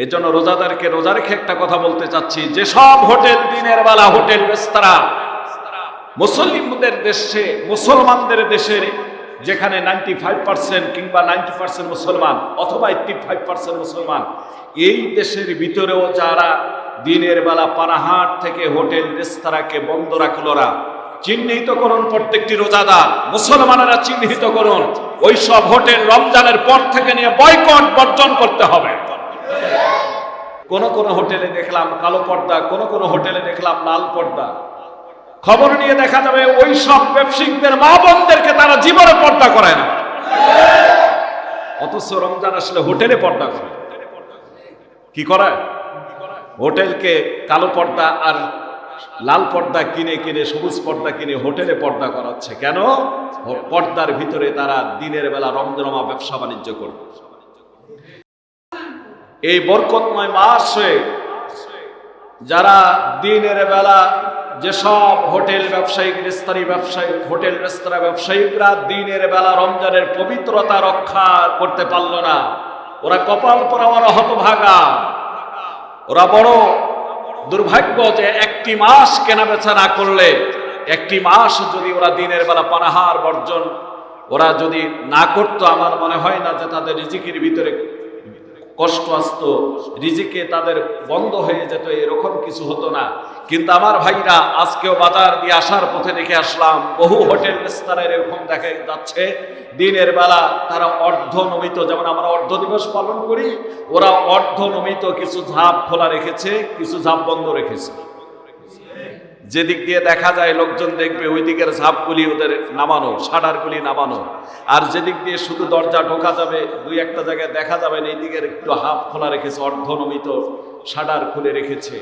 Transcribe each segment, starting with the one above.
এজন্য রোজাদারকে রোজা রেখে একটা কথা বলতে চাচ্ছি, যে সব হোটেল দিনের বেলা হোটেল রেস্তোরাঁ মুসলিমদের দেশে, মুসলমানদের দেশে, যেখানে 95% কিংবা 90% মুসলমান অথবা 85% মুসলমান, এই দেশের ভিতরেও যারা দিনের বেলা পানাহাট থেকে হোটেল রেস্তোরাঁকে বন্ধ রাখলো, চিহ্নিত করুন প্রত্যেকটি রোজাদার মুসলমানেরা, চিহ্নিত করুন ওই সব হোটেল রমজানের পর থেকে নিয়ে বয়কট বর্জন করতে হবে। কোন কোন হোটেলে দেখলাম কালো পর্দা, কোন কোন হোটেলে দেখলাম লাল পর্দা। খবর নিয়ে দেখা যাবে ওই সব ব্যবসায়িকদের মা বোনদেরকে তারা জীবনে পর্দা করায় না, অথচ রমজান আসলে হোটেলে পর্দা করে। কি করায়? হোটেলকে কালো পর্দা আর লাল পর্দা কিনে কিনে, সবুজ পর্দা কিনে হোটেলে পর্দা করাচ্ছে। কেন? পর্দার ভিতরে তারা দিনের বেলা রমজমা ব্যবসা বাণিজ্য করবে। এই বরকতময় মাসে যারা দিনের বেলা যেসব হোটেল ব্যবসায়িক, হোটেল রেস্তোরাঁ ব্যবসায়িকরা দিনের বেলা রমজানের পবিত্রতা রক্ষা করতে পারল না, ওরা কপাল পোড়া, ওরা হতভাগা, ওরা বড় দুর্ভাগ্য যে একটি মাস কেনা বেচা না করলে, একটি মাস যদি ওরা দিনের বেলা পানাহার বর্জন ওরা যদি না করতো, আমার মনে হয় না যে তাদের রিজিকের ভিতরে কষ্ট আসতো, রিজিকে তাদের বন্ধ হয়ে যেত, এরকম কিছু হতো না। কিন্তু আমার ভাইরা, আজকেও বাজার দিয়ে আসার পথে দেখে আসলাম বহু হোটেল রেস্তোরাঁ এরকম দেখা যাচ্ছে দিনের বেলা তারা অর্ধনমিত, যেমন আমরা অর্ধ দিবস পালন করি, ওরা অর্ধনমিত কিছু ঝাঁপ খোলা রেখেছে, কিছু ঝাঁপ বন্ধ রেখেছে। যেদিক দিয়ে দেখা যায় লোকজন দেখবে ওই দিকের ঝাঁপগুলি ওদের নামানো, শাটারগুলি নামানো, আর যেদিক দিয়ে শুধু দরজা ঢোকা যাবে, দুই একটা জায়গায় দেখা যাবে এই দিকের একটু হাফ খোলা রেখেছে, অর্ধনমিত শাটার খুলে রেখেছে।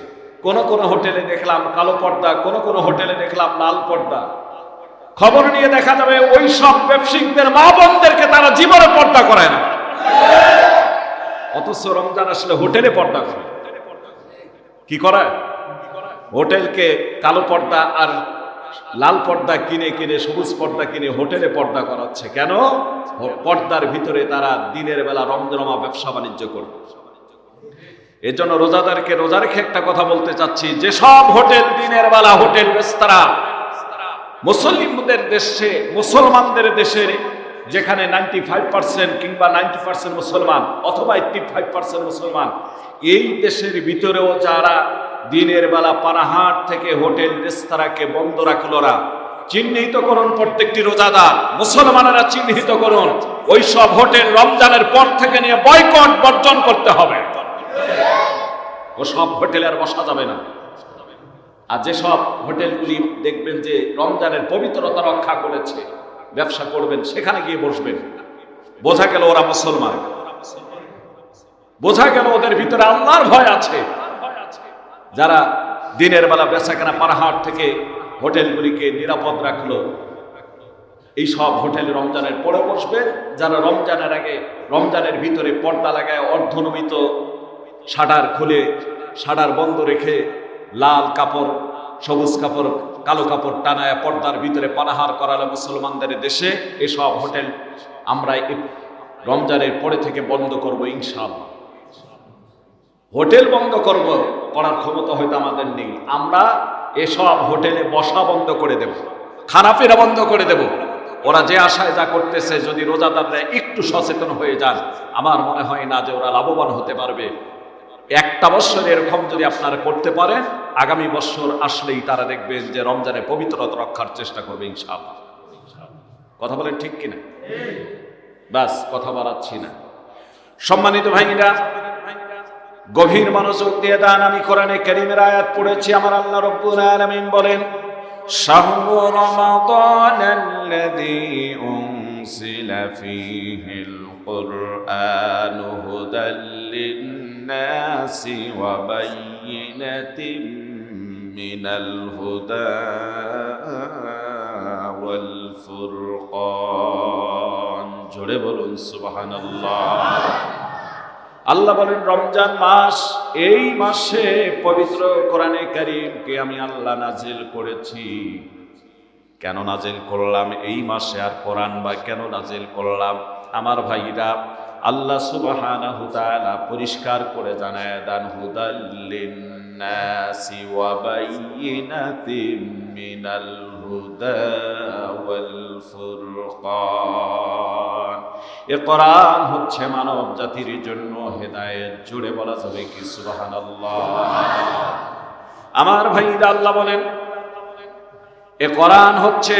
কোন কোন হোটেলে দেখলাম কালো পর্দা, কোন কোন হোটেলে দেখলাম লাল পর্দা। খবর নিয়ে দেখা যাবে ওই সব ব্যবসায়িকদের মা বোনদেরকে তারা জীবনে পর্দা করায় না, অথচ রমজান আসলে হোটেলে পর্দা করে। কি করায়? হোটেলকে কালো পর্দা আর লাল পর্দা কিনে কিনে, সবুজ পর্দা কিনে হোটেলে পর্দা করাচ্ছে। কেন? পর্দার ভিতরে তারা দিনের বেলা রমজমা ব্যবসা বাণিজ্য করবে। এজন্য রোজাদারকে রোজা রেখে একটা কথা বলতে চাচ্ছি, যে সব হোটেল দিনের বেলা হোটেল রেস্তোরাঁ মুসলিমদের দেশে, মুসলমানদের দেশের, যেখানে 95% কিংবা 90% মুসলমান অথবা 85% মুসলমান, এই দেশের ভিতরেও যারা দিনের বেলা পানাহাট থেকে হোটেল রেস্তোরাঁকে বন্ধ রাখলো, চিহ্নিত করুন প্রত্যেকটি রোজাদার মুসলমানেরা, চিহ্নিত করুন ওই সব হোটেল রমজানের পর থেকে নিয়ে বয়কট বর্জন করতে হবে। ও সব হোটেলে আর বসা যাবে না। আর যেসব হোটেলগুলি দেখবেন যে রমজানের পবিত্রতা রক্ষা করেছে, ব্যবসা করবেন, সেখানে গিয়ে বসবেন। বোঝা গেল ওরা মুসলমান, বোঝা গেল ওদের ভিতরে আল্লাহর ভয় আছে। যারা দিনের বেলা বেচাকেনা পানাহাট থেকে হোটেলগুলিকে নিরাপদ রাখলো, এই সব হোটেল রমজানের পরে বসবেন। যারা রমজানের আগে, রমজানের ভিতরে পর্দা লাগায় অর্ধনমিত শাটার খুলে, শাটার বন্ধ রেখে, লাল কাপড়, সবুজ কাপড়, কালো কাপড় টানায় পর্দার ভিতরে পানাহার করালে মুসলমানদের দেশে, এসব হোটেল আমরা রমজানের পরে থেকে বন্ধ করব ইনশাআল্লাহ। হোটেল বন্ধ করব, করার ক্ষমতা হয়তো আমাদের নেই, আমরা এসব হোটেলে বসা বন্ধ করে দেব, খানাপিনা বন্ধ করে দেব। ওরা যে আশায় যা করতেছে, যদি রোজাদাররা একটু সচেতন হয়ে যান, আমার মনে হয় না যে ওরা লাভবান হতে পারবে। একটা বছর এরকম যদি আপনারা করতে পারেন, আগামী বছর আসলেই তারা দেখবেন যে রমজানের পবিত্রতা রক্ষার চেষ্টা করবে ইনশাআল্লাহ। কথা বলেন ঠিক কিনা? বাস, কথা বাড়াচ্ছি না। সম্মানিত ভাইরা, গভীর মনোযোগ দিয়ে দান। আমি কোরআনে কারীমের আয়াত পড়েছি। আমার আল্লাহ রাব্বুল আলামিন বলেন, শাহরু রমাদানাল্লাযী উনজিলা ফীহিল কুরআনু হুদাল লিন-নাসি ওয়া বায়্যিনাতিন মিনাল হুদা ওয়াল ফুরকান। জোরে বলুন সুবহানাল্লাহ। আল্লাহ বলেন, রমজান মাস, এই মাসে পবিত্র কোরআনে কারীমকে আমি আল্লাহ নাজিল করেছি। কেন নাজিল করলাম এই মাসে আর কোরআন, বা কেন নাজিল করলাম? আমার ভাইরা, আল্লাহ সুবহানাহু তাআলা পরিষ্কার করে জানায় দেন হুদাল লিন্নাসি ওয়া বাইয়িনাতিম মিনাল হুদা ওয়াল ফুরকান। এ কোরআন হচ্ছে মানব জাতির জন্য হেদায়েত। জুড়ে বলা যাবে কি সুবহানাল্লাহ। আমার ভাইরা, আল্লাহ বলেন এ কোরআন হচ্ছে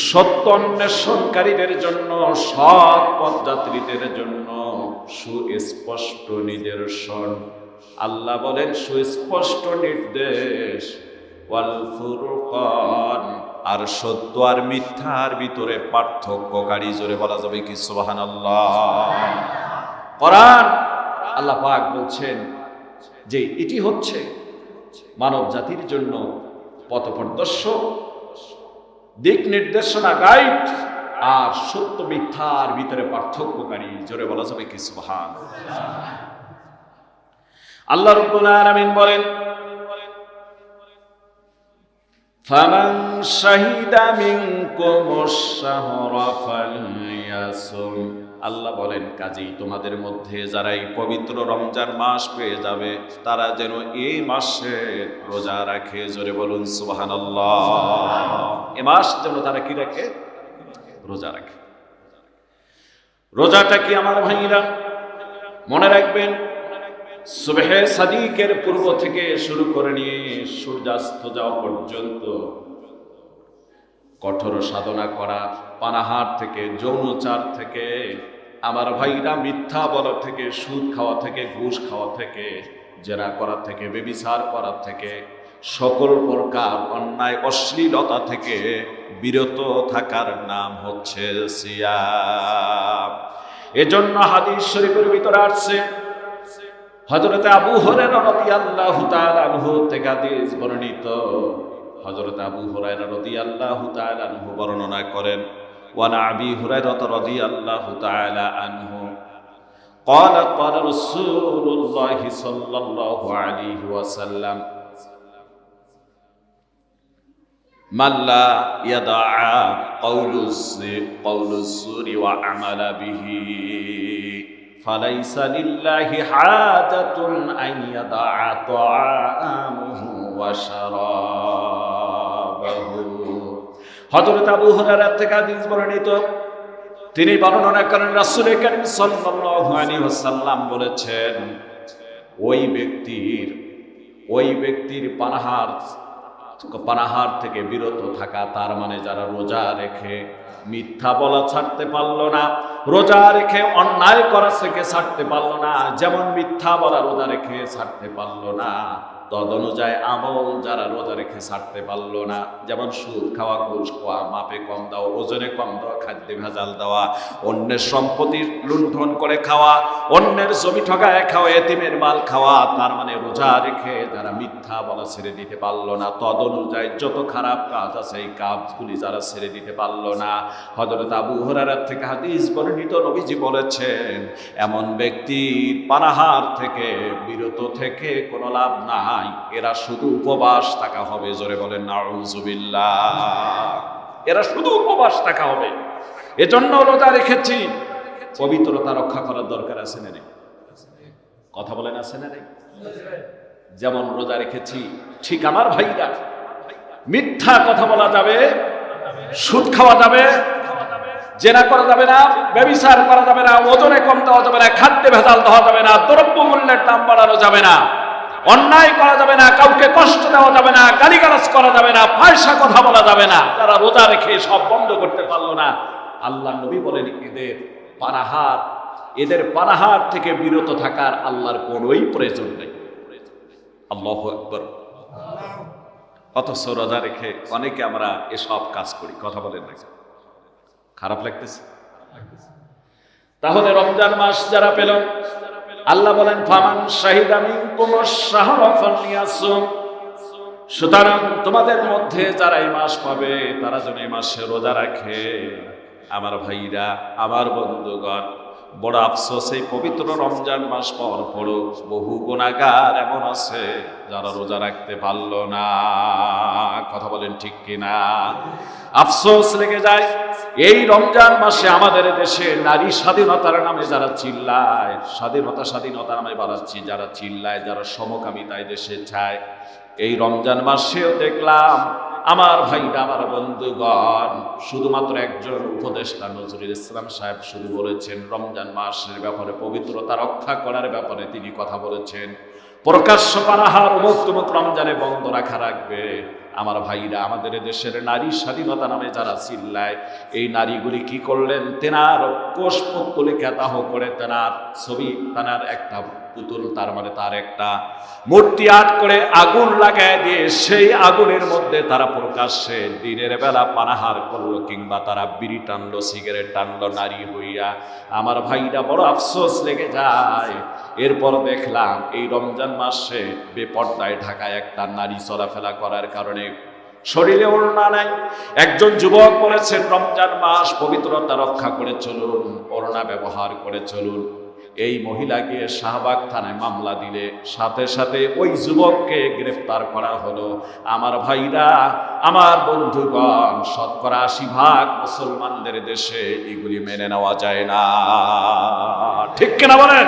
সত্য অন্বেষণকারীদের জন্য, সৎ পথযাত্রীদের জন্য সুস্পষ্ট নিদর্শন। আল্লাহ বলেন সুস্পষ্ট নির্দেশ। ওয়াল ফুরকান, আর সত্য আর মিথ্যার ভিতরে পার্থক্যকারী। জোরে বলা যাবে কি সুবহানাল্লাহ। কোরআন আল্লাহ পাক বলছেন যে এটি হচ্ছে মানব জাতির জন্য পথপ্রদর্শক, দিক নির্দেশনা, গাইড, আর সত্য মিথ্যার ভিতরে পার্থক্যকারী। জোরে বলা যাবে কি সুবহানাল্লাহ। আল্লাহ রাব্বুল আলামিন বলেন ফামান শাহিদা মিনকুমুশ শাহরা ফালইয়াসুম। আল্লাহ বলেন কাজেই তোমাদের মধ্যে যারা এই পবিত্র রমজান মাস পেয়ে যাবে তারা যেন এই মাসে রোজা রাখে। জোরে বলুন সুবহানাল্লাহ। এই মাস যেন তারা কি রাখে? রোজা রাখে। রোজাটা কি আমার ভাইরা? মনে রাখবেন সুবহে সাদিকের পূর্ব থেকে শুরু করে নিয়ে সূর্যাস্ত যাওয়া পর্যন্ত কঠোর সাধনা করা, পানাহার থেকে, যৌনচার থেকে, আমার ভাইরা মিথ্যা বলা থেকে, সুদ খাওয়া থেকে, ঘুষ খাওয়া থেকে, জেনা করা থেকে, ব্যভিচার করা থেকে, সকল প্রকার অন্যায় অশ্লীলতা থেকে বিরত থাকার নাম হচ্ছে সিয়াম। এজন্য হাদিস শরীফের ভিতরে আসছে, হযরত আবু হুরায়রা রাদিয়াল্লাহু তাআলা আনহু থেকে হাদিস বর্ণিত। হযরত আবু হুরায়রা রাদিয়াল্লাহু তাআলা আনহু বর্ণনা করেন, ওয়া আন আবি হুরায়রা রাদিয়াল্লাহু তাআলা আনহু قال قال رسول الله صلى الله عليه وسلم من لا يدع قول الزور وعمل به فليس لله حاجة أن يدع طعامه وشرابه। হযরত আবু হুরায়রা থেকে হাদিস বর্ণিত, তিনি বর্ণনা করেন রাসূল কারীম সাল্লাল্লাহু আলাইহি ওয়াসাল্লাম বলেছেন, ওই ব্যক্তির পানাহার থেকে বিরত থাকা, তার মানে যারা রোজা রেখে মিথ্যা বলা ছাড়তে পারলো না, রোজা রেখে অন্যায় করা থেকে ছাড়তে পারলো না, যেমন মিথ্যা বলা রোজা রেখে ছাড়তে পারলো না, তদ অনুযায়ী আমল যারা রোজা রেখে ছাড়তে পারলো না, যেমন সুদ খাওয়া, ঘুষ খাওয়া, মাপে কম দেওয়া, ওজনে কম দেওয়া, খাদ্যে ভেজাল দেওয়া, অন্যের সম্পত্তি লুণ্ঠন করে খাওয়া, অন্যের জমি ঠকায় খাওয়া, এতিমের মাল খাওয়া, তার মানে রোজা রেখে যারা মিথ্যা বলা ছেড়ে দিতে পারলো না, তদ অনুযায়ী যত খারাপ কাজ আছে এই কাজগুলি যারা ছেড়ে দিতে পারলো না। হযরত আবু হুরায়রা থেকে হাদিস বর্ণিত, নবীজি বলেছেন এমন ব্যক্তির পানাহার থেকে বিরত থেকে কোনো লাভ নাই, এরা শুধু উপবাস থাকা হবে। জোরে বলেন নাউযুবিল্লাহ। এরা শুধু উপবাস থাকা হবে। এজন্য রোজা রেখেছি, পবিত্রতা রক্ষা করার দরকার আছে না নেই? কথা বলেন আছে না নেই? যেমন রোজা রেখেছি, ঠিক আমার ভাইরা মিথ্যা কথা বলা যাবে, সুদ খাওয়া যাবে, জেনা করা যাবে না, ব্যভিচার করা যাবে না, ওজনে কম দেওয়া যাবে না, খাদ্যে ভেজাল দেওয়া যাবে না, দ্রব্য মূল্যের দাম বাড়ানো যাবে না, অন্যায় করা যাবে না, কাউকে কষ্ট দেওয়া যাবে না, গালিগালাজ করা যাবে না, ফায়সা কথা বলা যাবে না। তারা রোজা রেখে সব বন্ধ করতে পারলো না। আল্লাহ নবী বলেন এদের পানাহার থেকে বিরত থাকার আল্লাহর কোনোই প্রয়োজন নেই। আল্লাহু আকবার। অথচ রোজা রেখে অনেকে আমরা এসব কাজ করি। কথা বলেন না? খারাপ লাগতেছে? তাহলে রমজান মাস যারা পেল, আল্লাহ বলেন ফামান শাহিদা মিনকুমুশ শাহরা ফালইয়াসুম। সুতরাং তোমাদের মধ্যে যারা এই মাস পাবে তারা যেন এই মাসে রোজা রাখে। আমার ভাইরা, আমার বন্ধুগণ, বড় আফসোস, এই পবিত্র রমজান মাস পাওয়ার পরও বহু গুনাহগার এমন আছে যারা রোজা রাখতে পারলো না। কথা বলেন ঠিক কিনা? আফসোস লেগে যায়। এই রমজান মাসে আমাদের দেশে নারী স্বাধীনতার নামে যারা চিল্লায়, স্বাধীনতা স্বাধীনতা নামে বাড়াচ্ছি, যারা চিল্লায়, যারা সমকামিতায় দেশে চায়, এই রমজান মাসেও দেখলাম আমার ভাইরা, আমার বন্ধুগণ, শুধুমাত্র একজন উপদেষ্টা নজরুল ইসলাম সাহেব শুধু বলেছেন রমজান মাসের ব্যাপারে, পবিত্রতা রক্ষা করার ব্যাপারে তিনি কথা বলেছেন। প্রকাশ্য পানাহার অমুক তমুক রমজানে বন্ধ রাখা রাখবে। আমার ভাইরা, আমাদের দেশের নারী স্বাধীনতা নামে যারা চিল্লায়, এই নারীগুলি কি করলেন? তেনার কোষ পুতুলকে দাহ করে, তেনার ছবি, তেনার একটা পুতুল, তার মানে তার একটা মূর্তি আর্ট করে আগুন লাগায় দিয়ে সেই আগুনের মধ্যে তারা প্রকাশ্যে দিনের বেলা পানাহার করলো, কিংবা তারা বিড়ি টানলো, সিগারেট টানলো নারী হইয়া। আমার ভাইরা, বড় আফসোস লেগে যায়। এরপর দেখলাম এই রমজান মাসে বেপর্দায় ঢাকায় একটা নারী চলাফেরা করার কারণে শরীরে ওড়না নাই। একজন যুবক বলেছেন রমজান মাস পবিত্রতা রক্ষা করে চলুন, ওড়না ব্যবহার করে চলুন। এই মহিলাকে শাহবাগ থানায় মামলা দিলে সাথে সাথে ওই যুবককে গ্রেফতার করা হলো। আমার ভাইরা, আমার বন্ধুগণ, 80% মুসলমানদের দেশে এগুলি মেনে নেওয়া যায় না। ঠিক কিনা বলেন?